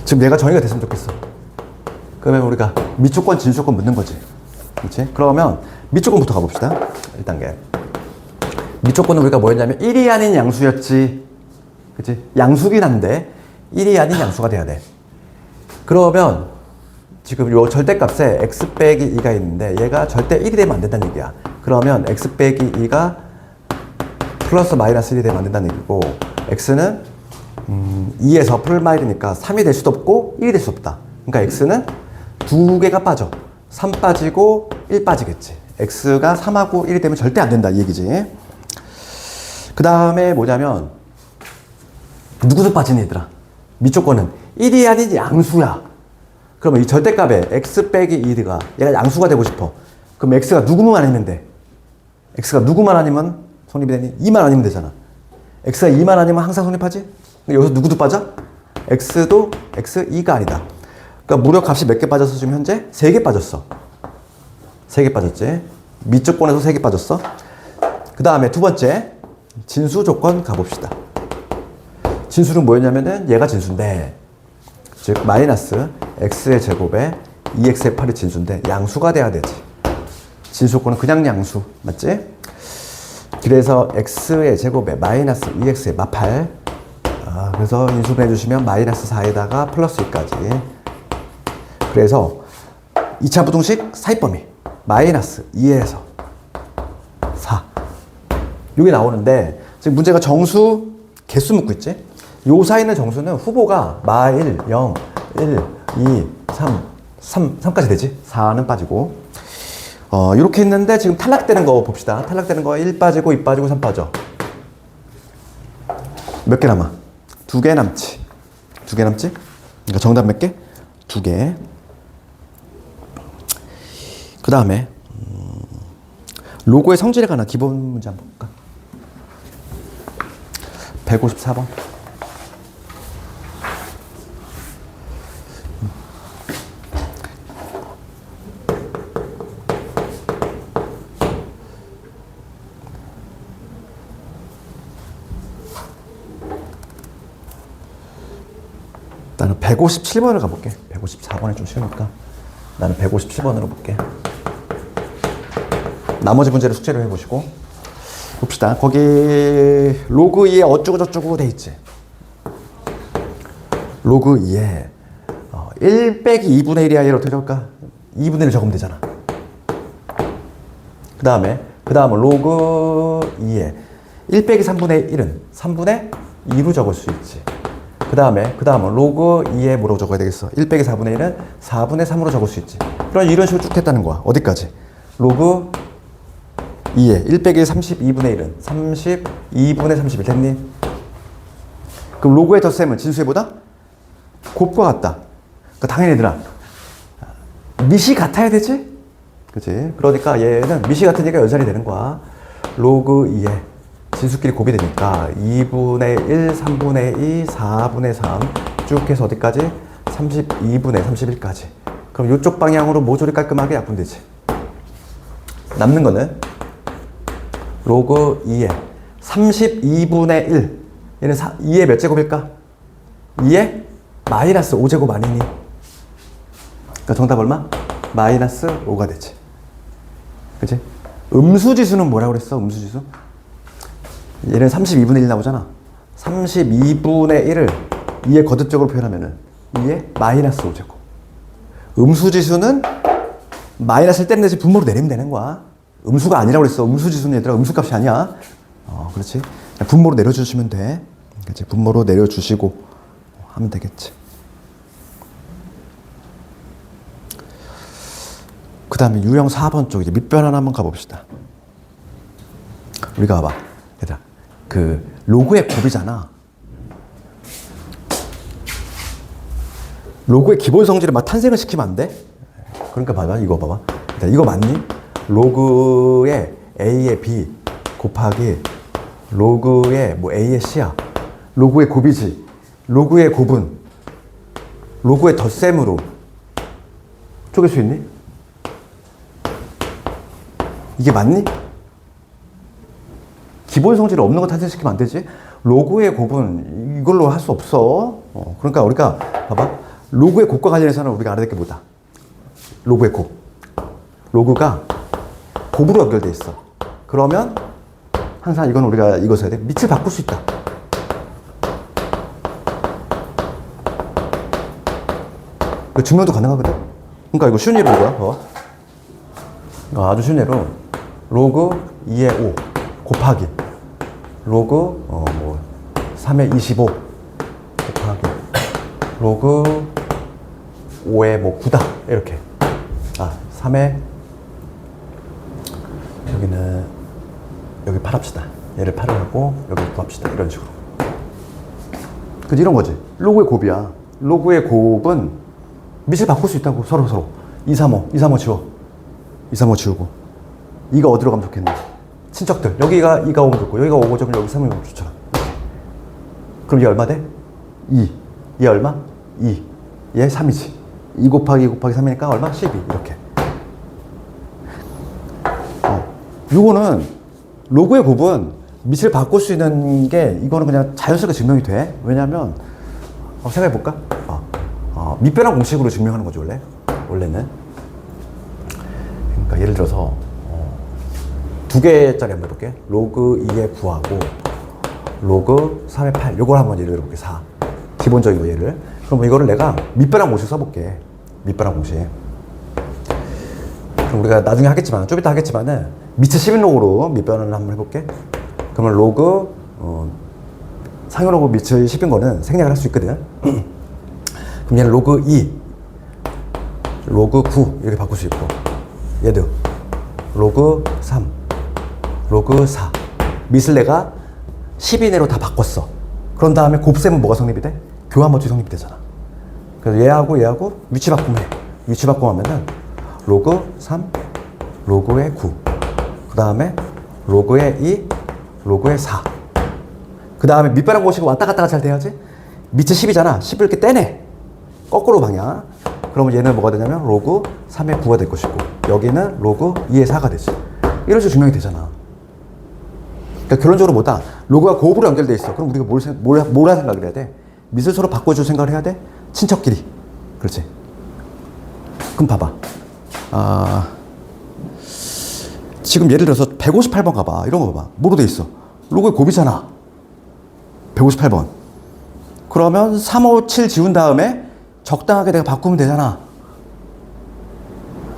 지금 얘가 정의가 됐으면 좋겠어. 그러면 우리가 밑조건, 진수조건 묻는 거지. 그렇지? 그러면 밑조건부터 가봅시다. 1단계. 밑조건은 우리가 뭐였냐면 1이 아닌 양수였지. 그치? 양수긴 한데 1이 아닌 양수가 돼야 돼. 그러면 지금 요 절대값에 x 빼기 2가 있는데 얘가 절대 1이 되면 안 된다는 얘기야. 그러면 x 빼기 2가 플러스 마이너스 1이 되면 안 된다는 얘기고 x는 2에서 플마일이니까 3이 될 수도 없고 1이 될 수 없다. 그러니까 x는 두 개가 빠져. 3 빠지고 1 빠지겠지. x가 3하고 1이 되면 절대 안 된다 이 얘기지. 그 다음에 뭐냐면 누구도 빠지니 얘들아. 밑조건은 1이 아닌 양수야. 그러면 이 절대값에 x 빼기 2가 얘가 양수가 되고 싶어. 그럼 x가 누구만 아니면 돼? x가 누구만 아니면 성립이 되니? 2만 아니면 되잖아. x가 2만 아니면 항상 성립하지? 여기서 누구도 빠져? x도 x2가 아니다. 그러니까 무려 값이 몇 개 빠졌어 지금 현재? 3개 빠졌어. 3개 빠졌지. 밑조건에서 3개 빠졌어. 그 다음에 두 번째 진수 조건 가봅시다. 진수는 뭐였냐면은 얘가 진수인데 즉 마이너스 x의 제곱에 2x의 8이 진수인데 양수가 돼야 되지. 진수 조건은 그냥 양수 맞지? 그래서 x의 제곱에 마이너스 2x의 마8 그래서 인수분 해주시면 마이너스 4에다가 플러스 2까지. 그래서 2차 부등식 사입범위 마이너스 2에서 4 이게 나오는데 지금 문제가 정수 개수 묻고 있지? 요 사이에 있는 정수는 후보가 마 1, 0, 1, 2, 3까지 되지? 4는 빠지고 이렇게 있는데 지금 탈락되는 거 봅시다. 탈락되는 거 1 빠지고 2 빠지고 3 빠져. 몇 개 남아? 2개 남지. 2개 남지? 그러니까 정답 몇 개? 2개. 그 다음에 로고의 성질에 관한 기본 문제 한번 볼까? 154번. 나는 157번을 가볼게. 154번이 좀 쉬우니까 나는 157번으로 볼게. 나머지 문제를 숙제로 해보시고 봅시다. 거기 로그 2에 어쩌고 저쩌고 돼 있지. 로그 2에 1 빼기 2분의 1이야. 얘를 어떻게 적을까? 2분의 1 적으면 되잖아. 그 다음은 로그 2에 1 빼기 3분의 1은 3분의 2로 적을 수 있지. 그 다음은 로그 2에 뭐라고 적어야 되겠어? 1 빼기 4분의 1은 4분의 3으로 적을 수 있지. 그럼 이런 식으로 쭉 했다는 거야. 어디까지? 로그 2에 1 빼기 32분의 1은 32분의 31 됐니? 그럼 로그의 덧셈은 진수의 보다 곱과 같다. 그러니까 당연히 얘들아 밑이 같아야 되지? 그치? 그러니까 얘는 밑이 같으니까 연산이 되는 거야. 로그 2에 진수끼리 곱이 되니까 2분의 1, 3분의 2, 4분의 3 쭉 해서 어디까지? 32분의 31까지. 그럼 이쪽 방향으로 모조리 깔끔하게 약분되지. 남는 거는 로그 2에 32분의 1. 얘는 2의 몇 제곱일까? 2의 마이너스 5제곱 아니니? 그러니까 정답 얼마? 마이너스 5가 되지. 그치? 음수지수는 뭐라고 그랬어? 음수지수? 얘는 32분의 1 나오잖아. 32분의 1을 2의 거듭적으로 표현하면은 2의 마이너스 5제곱. 음수지수는 마이너스를 때는 대신 분모로 내리면 되는 거야. 음수가 아니라고 그랬어. 음수지수는 얘들아 음수값이 아니야. 그렇지. 분모로 내려주시면 돼. 그치? 분모로 내려주시고 하면 되겠지. 그 다음에 유형 4번 쪽 이제 밑변환 한번 가봅시다. 우리가 봐봐. 얘들아, 그 로그의 곱이잖아. 로그의 기본 성질을 막 탄생을 시키면 안 돼. 그러니까 봐봐. 이거 봐봐. 얘들아, 이거 맞니? 로그의 A의 B 곱하기 로그의 뭐 A의 C야. 로그의 곱이지. 로그의 곱은 로그의 덧셈으로 쪼갤 수 있니? 이게 맞니? 기본 성질이 없는 거 탄생시키면 안 되지. 로그의 곱은 이걸로 할 수 없어. 그러니까 우리가 봐봐. 로그의 곱과 관련해서는 우리가 알아야 될 게 뭐다? 로그의 곱. 로그가 곱으로 연결돼 있어. 그러면 항상 이건 우리가 이거 써야 돼. 밑을 바꿀 수 있다. 그 증명도 가능하거든. 그러니까 이거 쉬운 예로 이거야. 아주 쉬운 예로 로그 2의 5 곱하기 로그 3의 25 곱하기 로그 5의 9다 이렇게. 3의 여기는 여기 8 합시다. 얘를 8을 하고 여기 9 합시다. 이런 식으로. 그치, 이런 거지. 로그의 곱이야. 로그의 곱은 밑을 바꿀 수 있다고. 서로 2, 3, 5 지워. 2, 3, 5 지우고. 2가 어디로 가면 좋겠네. 친척들. 여기가 2가 오면 좋고, 여기가 5고, 여기 3이 오면 좋잖아. 그럼 얘 얼마 돼? 2. 얘 얼마? 2. 얘 3이지. 2 곱하기 2 곱하기 3이니까 얼마? 12. 이렇게. 요거는, 로그의 곱은 밑을 바꿀 수 있는 게, 이거는 그냥 자연스럽게 증명이 돼. 왜냐면, 생각해볼까? 밑변환 공식으로 증명하는 거죠, 원래는. 그러니까 예를 들어서, 2개짜리 한번 해볼게. 로그 2의 9하고, 로그 3의 8. 요걸 한번 예를 들어볼게. 4. 기본적인 거 예를. 그럼 이거를 내가 밑변환 공식 써볼게. 밑변환 공식. 그럼 우리가 나중에 하겠지만, 좀 이따 하겠지만은, 밑에 11로그로 밑변환을 한번 해볼게. 그러면 로그, 상용 로그 밑을 10인 거는 생략을 할 수 있거든. 그럼 얘는 로그 2, 로그 9 이렇게 바꿀 수 있고, 얘도 로그 3, 로그 4. 밑을 내가 10 이내로 다 바꿨어. 그런 다음에 곱셈은 뭐가 성립이 돼? 교환 법칙 성립이 되잖아. 그래서 얘하고 위치 바꾸면 해. 위치 바꾸면은 로그 3, 로그의 9. 그 다음에 로그의 2, 로그의 4. 그 다음에 밑변환 공식이 왔다 갔다가 잘 돼야지. 밑에 10이잖아. 10을 이렇게 떼내. 거꾸로 방향. 그러면 얘는 뭐가 되냐면 로그 3의 9가 될 것이고, 여기는 로그 2의 4가 되지. 이런 식으로 증명이 되잖아. 그러니까 결론적으로 뭐다? 로그가 곱으로 연결돼 있어. 그럼 우리가 뭘 생각을 해야 돼? 밑을 서로 바꿔줄 생각을 해야 돼? 친척끼리. 그렇지. 그럼 봐봐. 지금 예를 들어서 158번 가봐. 이런 거 봐봐. 뭐로 돼 있어? 로그의 곱이잖아. 158번. 그러면 3, 5, 7 지운 다음에 적당하게 내가 바꾸면 되잖아.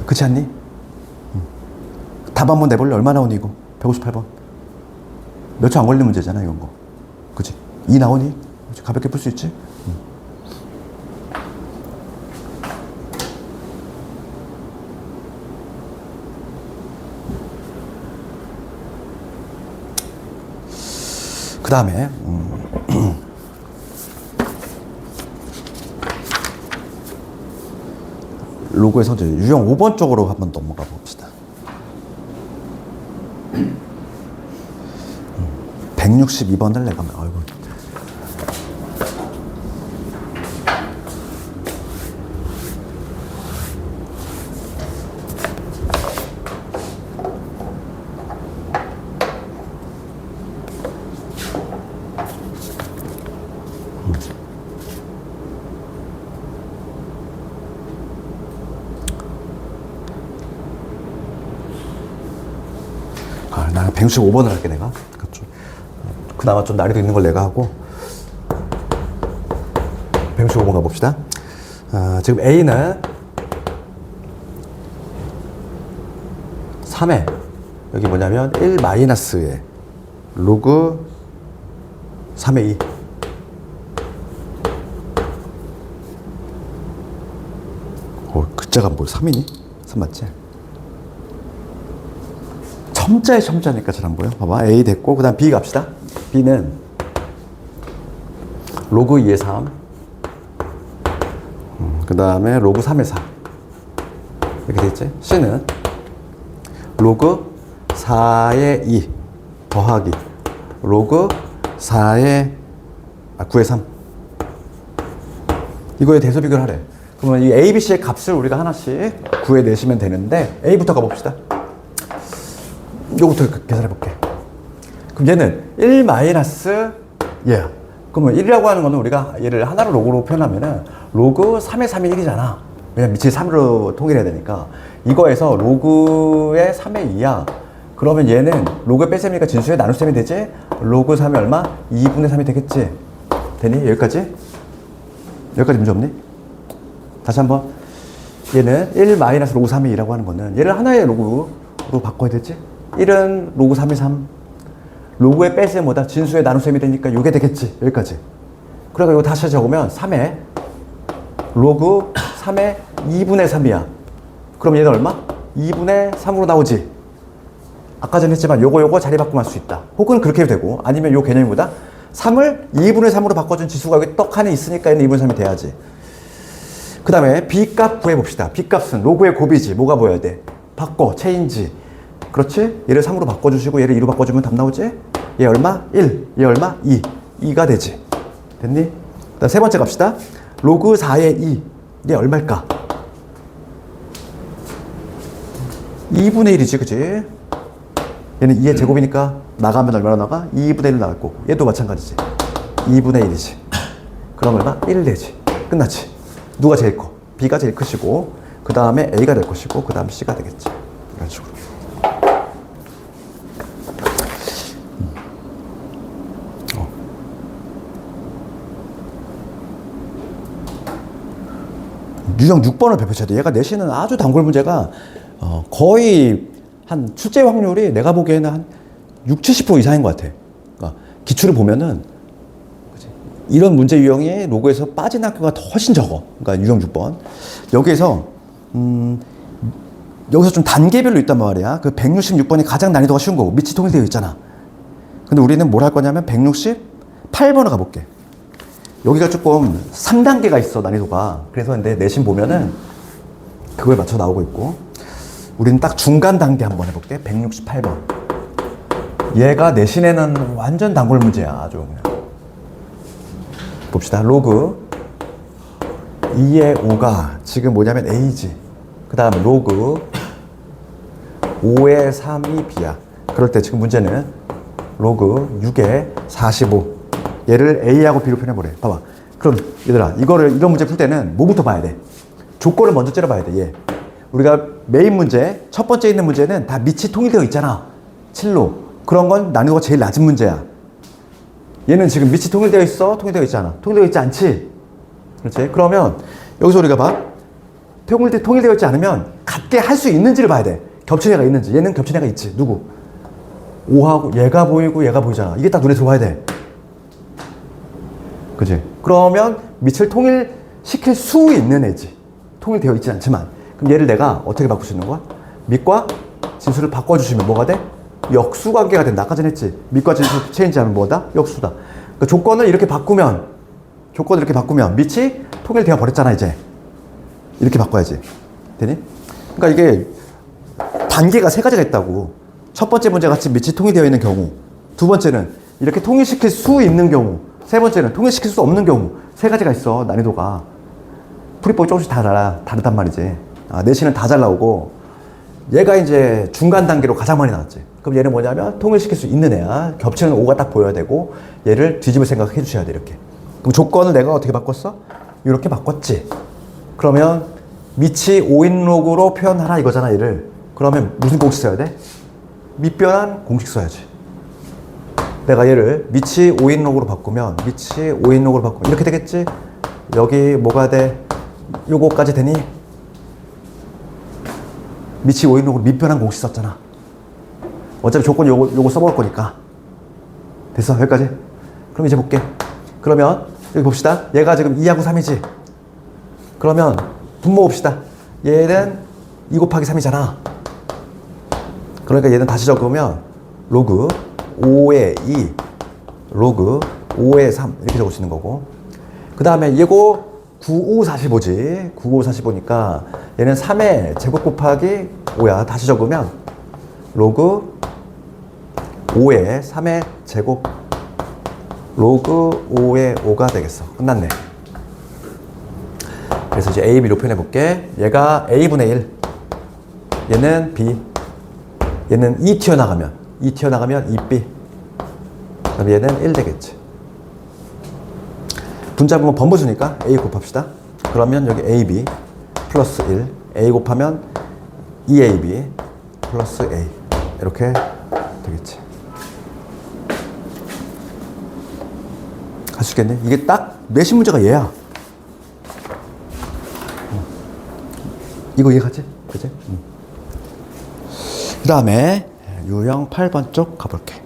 그렇지 않니? 답 한번 내볼래? 얼마 나오니 이거? 158번. 몇 초 안 걸리는 문제잖아 이런 거. 그치? 2 나오니? 가볍게 풀 수 있지? 그 다음에 로그의 성질 유형 5번 쪽으로 한번 넘어가 봅시다. 162번을 내가 아이고. 나는 165번을 할게 내가. 그나마 좀 난이도 있는 걸 내가 하고 165번 가봅시다. 지금 A는 3에 여기 뭐냐면 1 마이너스에 로그 3의 2 글자가 뭐 3이니? 3 맞지? 첨자에 첨자니까 잘 안 보여. 봐봐. A 됐고, 그 다음 B 갑시다. B는 로그 2의 3. 그 다음에 로그 3의 4. 이렇게 되겠지? C는 로그 4의 2 더하기 로그 9의 3. 이거에 대소 비교를 하래. 그러면 이 A, B, C의 값을 우리가 하나씩 구해내시면 되는데 A부터 가봅시다. 요거부터 계산해 볼게. 그럼 얘는 1 마이너스 얘야. 그러면 1이라고 하는 거는 우리가 얘를 하나로 로그로 표현하면은 로그 3의 3이 1이잖아. 왜냐면 밑을 3으로 통일해야 되니까. 이거에서 로그의 3의 2야. 그러면 얘는 로그 뺄셈이니까 진수에 나눗셈이 되지? 로그 3이 얼마? 2분의 3이 되겠지? 되니? 여기까지? 여기까지 문제 없니? 다시 한번. 얘는 1 마이너스 로그 3의 2라고 하는 거는 얘를 하나의 로그로 바꿔야 되지? 1은 로그 3의 3. 로그의 뺄셈보다 진수의 나눗셈이 되니까 이게 되겠지. 여기까지. 그러니까 이거 다시 적으면 3의 로그 3의 2분의 3이야. 그럼 얘는 얼마? 2분의 3으로 나오지. 아까 전에 했지만 요거 자리 바꾸면 할 수 있다. 혹은 그렇게 해도 되고 아니면 요 개념보다 3을 2분의 3으로 바꿔준 지수가 여기 떡 하나 있으니까 얘는 2분의 3이 돼야지. 그 다음에 B값 구해봅시다. B값은 로그의 곱이지. 뭐가 보여야 돼? 바꿔. 체인지. 그렇지? 얘를 3으로 바꿔주시고 얘를 2로 바꿔주면 답 나오지? 얘 얼마? 1. 얘 얼마? 2. 2가 되지. 됐니? 그 다음 세 번째 갑시다. 로그 4의 2. 얘 얼마일까? 2분의 1이지, 그치? 얘는 2의 제곱이니까 나가면 얼마나 나가? 2분의 1 나갈 거고. 얘도 마찬가지지. 2분의 1이지. 그럼 얼마? 1 되지. 끝났지. 누가 제일 커? B가 제일 크시고, 그 다음에 A가 될 것이고, 그 다음 C가 되겠지. 이런 식으로. 유형 6번을 배포쳐야 돼. 얘가 내시는 아주 단골 문제가 거의 한 출제 확률이 내가 보기에는 한 60-70% 이상인 것 같아. 그러니까 기출을 보면은 그치? 이런 문제 유형이 로그에서 빠진 학교가 훨씬 적어. 그러니까 유형 6번. 여기에서 여기서 좀 단계별로 있단 말이야. 그 166번이 가장 난이도가 쉬운 거고 밑이 통일되어 있잖아. 근데 우리는 뭘 할 거냐면 168번을 가볼게. 여기가 조금 3단계가 있어, 난이도가. 그래서 근데 내신 보면은 그거에 맞춰 나오고 있고, 우리는 딱 중간 단계 한번 해볼게. 168번. 얘가 내신에는 완전 단골 문제야, 아주. 봅시다. 로그 2의 5가 지금 뭐냐면 A지. 그 다음에 로그 5의 3이 B야. 그럴 때 지금 문제는 로그 6의 45. 얘를 A하고 B로 표현해보래. 봐봐. 그럼 얘들아, 이런 문제 풀 때는 뭐부터 봐야 돼? 조건을 먼저 째려봐야 돼. 얘. 우리가 메인 문제, 첫 번째 있는 문제는 다 밑이 통일되어 있잖아. 7로. 그런 건 난이도가 제일 낮은 문제야. 얘는 지금 밑이 통일되어 있어? 통일되어 있지 않아? 통일되어 있지 않지? 그렇지? 그러면 여기서 우리가 봐. 통일되어 있지 않으면 같게 할 수 있는지를 봐야 돼. 겹친 애가 있는지. 얘는 겹친 애가 있지. 누구? 5하고 얘가 보이고 얘가 보이잖아. 이게 딱 눈에 들어와야 돼. 그치? 그러면 밑을 통일시킬 수 있는 애지. 통일되어 있지 않지만. 그럼 얘를 내가 어떻게 바꿀 수 있는 거야? 밑과 진수를 바꿔주시면 뭐가 돼? 역수 관계가 된다. 아까 전에 했지. 밑과 진수 체인지하면 뭐다? 역수다. 그러니까 조건을 이렇게 바꾸면 밑이 통일되어 버렸잖아, 이제. 이렇게 바꿔야지. 되니? 그러니까 이게 단계가 3가지가 있다고. 첫 번째 문제 같이 밑이 통일되어 있는 경우. 두 번째는 이렇게 통일시킬 수 있는 경우, 세 번째는 통일시킬 수 없는 경우. 세 가지가 있어, 난이도가. 풀이법이 조금씩 다르단 말이지. 내신은 다 잘 나오고, 얘가 이제 중간 단계로 가장 많이 나왔지. 그럼 얘는 뭐냐면 통일시킬 수 있는 애야. 겹치는 O가 딱 보여야 되고, 얘를 뒤집을 생각 해주셔야 돼, 이렇게. 그럼 조건을 내가 어떻게 바꿨어? 이렇게 바꿨지. 그러면 밑이 O인 로그로 표현하라 이거잖아, 얘를. 그러면 무슨 공식 써야 돼? 밑변한 공식 써야지. 내가 얘를 밑이 5인 로그로 바꾸면 밑이 5인 로그로 바꾸면 이렇게 되겠지? 여기 뭐가 돼? 요거까지 되니? 밑이 5인 로그로 밑변한 공식 썼잖아. 어차피 조건 요거 써볼 거니까. 됐어? 여기까지? 그럼 이제 볼게. 그러면 여기 봅시다. 얘가 지금 2하고 3이지? 그러면 분모 봅시다. 얘는 2 곱하기 3이잖아. 그러니까 얘는 다시 적으면 로그 5의 2 로그 5의 3 이렇게 적을 수 있는 거고, 그 다음에 얘고 9, 5, 45지. 9, 5, 45니까 얘는 3의 제곱 곱하기 5야. 다시 적으면 로그 5의 3의 제곱 로그 5의 5가 되겠어. 끝났네. 그래서 이제 A, B로 표현해 볼게. 얘가 A분의 1, 얘는 B, 얘는 2 튀어나가면 2B, 그럼 얘는 1 되겠지. 분자분모 번부수니까 A 곱합시다. 그러면 여기 AB 플러스 1, A 곱하면 2AB 플러스 A 이렇게 되겠지. 할 수 있겠네. 이게 딱 내신 문제가 얘야. 이거 이해가지? 그치? 그 다음에 유형 8번 쪽 가볼게.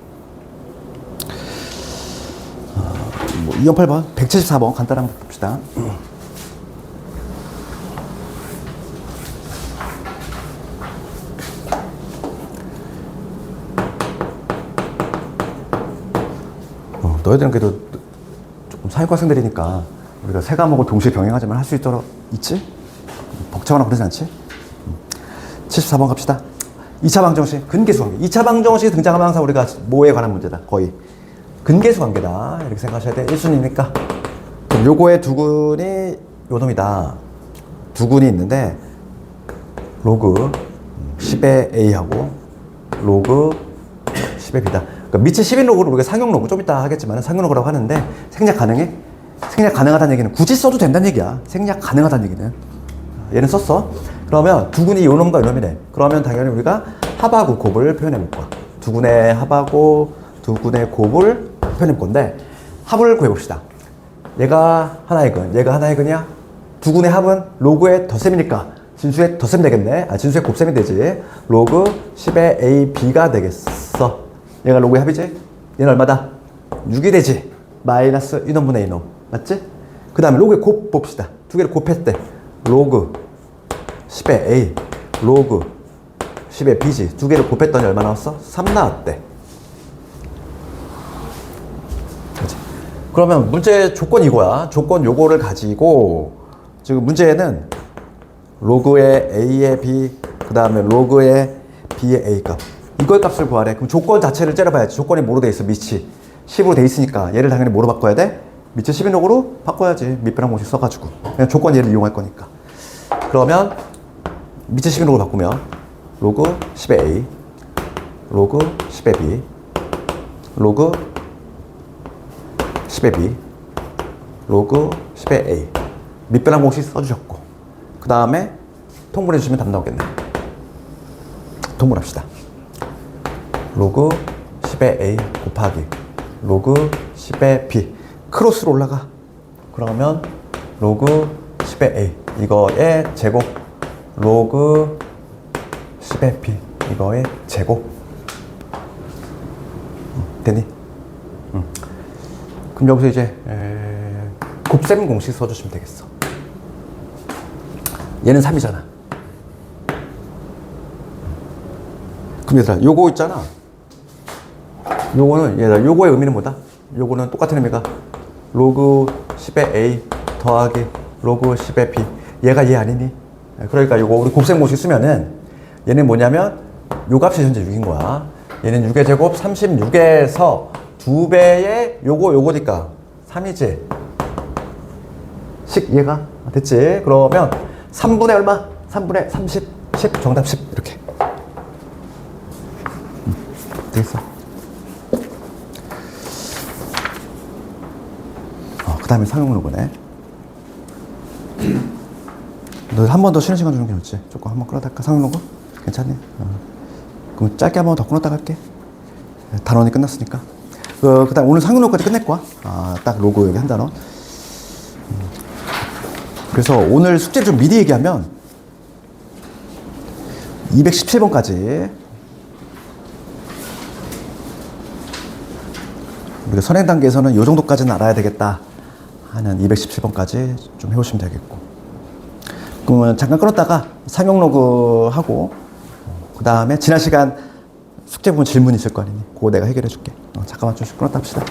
유형 8번 174번 간단한 거 봅시다. 너희들은 그래도 조금 사회과생들이니까 우리가 세 과목을 동시에 병행하자면 할 수 있도록 있지? 벅차거나 그러지 않지? 74번 갑시다. 2차 방정식, 근계수 관계. 2차 방정식이 등장하면 항상 우리가 뭐에 관한 문제다, 거의. 근계수 관계다. 이렇게 생각하셔야 돼. 1순위니까. 그럼 요거의 두근이 요놈이다. 두근이 있는데, 로그 10의 A하고, 로그 10의 B다. 그러니까 밑에 10인 로그를 우리가 상용 로그, 좀 이따 하겠지만 상용 로그라고 하는데, 생략 가능해? 생략 가능하다는 얘기는 굳이 써도 된다는 얘기야. 생략 가능하다는 얘기는. 얘는 썼어. 그러면 두근이 요놈과 요놈이네. 그러면 당연히 우리가 합하고 곱을 표현해 볼 거야. 두근의 합하고 두근의 곱을 표현해 볼 건데, 합을 구해봅시다. 얘가 하나의 근, 얘가 하나의 근이야. 두근의 합은 로그의 덧셈이니까 진수의 덧셈 되겠네. 진수의 곱셈이 되지. 로그 10의 AB가 되겠어. 얘가 로그의 합이지? 얘는 얼마다? 6이 되지. 마이너스 이놈분의 이놈. 맞지? 그 다음에 로그의 곱 봅시다. 두 개를 곱했을 때 로그 10의 A, 로그 10의 B지. 두 개를 곱했더니 얼마 나왔어? 3 나왔대. 그치? 그러면 문제 조건 이거야. 조건 요거를 가지고 지금 문제에는 로그의 A의 B, 그 다음에 로그의 B의 A 값. 이거의 값을 구하래. 그럼 조건 자체를 째려봐야지. 조건이 뭐로 돼 있어? 밑이 10으로 돼 있으니까 얘를 당연히 뭐로 바꿔야 돼? 밑에 10인 로그로 바꿔야지. 밑변환 공식 써가지고. 그냥 조건 얘를 이용할 거니까. 그러면 밑에 10인 로그로 바꾸면 로그 10의 A, 로그 10의 B, 로그 10의 B, 로그 10의 A. 밑변환 공식 써주셨고, 그 다음에 통분해 주시면 답 나오겠네. 통분합시다. 로그 10의 A 곱하기 로그 10의 B. 크로스로 올라가. 그러면 로그 10의 A 이거의 제곱 로그 10의 B 이거의 제곱. 되니? 그럼 여기서 이제 곱셈 공식 써주시면 되겠어. 얘는 3이잖아. 그럼 얘들아 요거 있잖아. 요거는 얘들아 요거의 의미는 뭐다? 요거는 똑같은 의미가 로그 10의 A 더하기 로그 10의 B. 얘가 얘 아니니? 그러니까 요거 우리 곱셈 공식 쓰면은 얘는 뭐냐면 요 값이 현재 6인 거야. 얘는 6의 제곱 36에서 2배의 요거니까 3이지. 식 이해가? 됐지? 그러면 3분의 얼마? 3분의 30, 10, 정답 10 이렇게. 되겠어? 그 다음에 상용로그네. 너 한 번 더 쉬는 시간 주는 게 좋지? 조금 한 번 끌어다 할까? 상용로그? 괜찮니? 그럼 짧게 한 번 더 끊었다 갈게. 단원이 끝났으니까. 그 다음 오늘 상용로그까지 끝낼 거야. 딱 로그 여기 한 단원. 그래서 오늘 숙제를 좀 미리 얘기하면 217번까지 우리가 선행 단계에서는 이 정도까지는 알아야 되겠다 하는 217번까지 좀 해오시면 되겠고, 그러면 잠깐 끊었다가 상용 로그 하고 그 다음에 지난 시간 숙제 보면 질문 있을 거 아니니? 그거 내가 해결해 줄게. 잠깐만 좀 끊었다 합시다.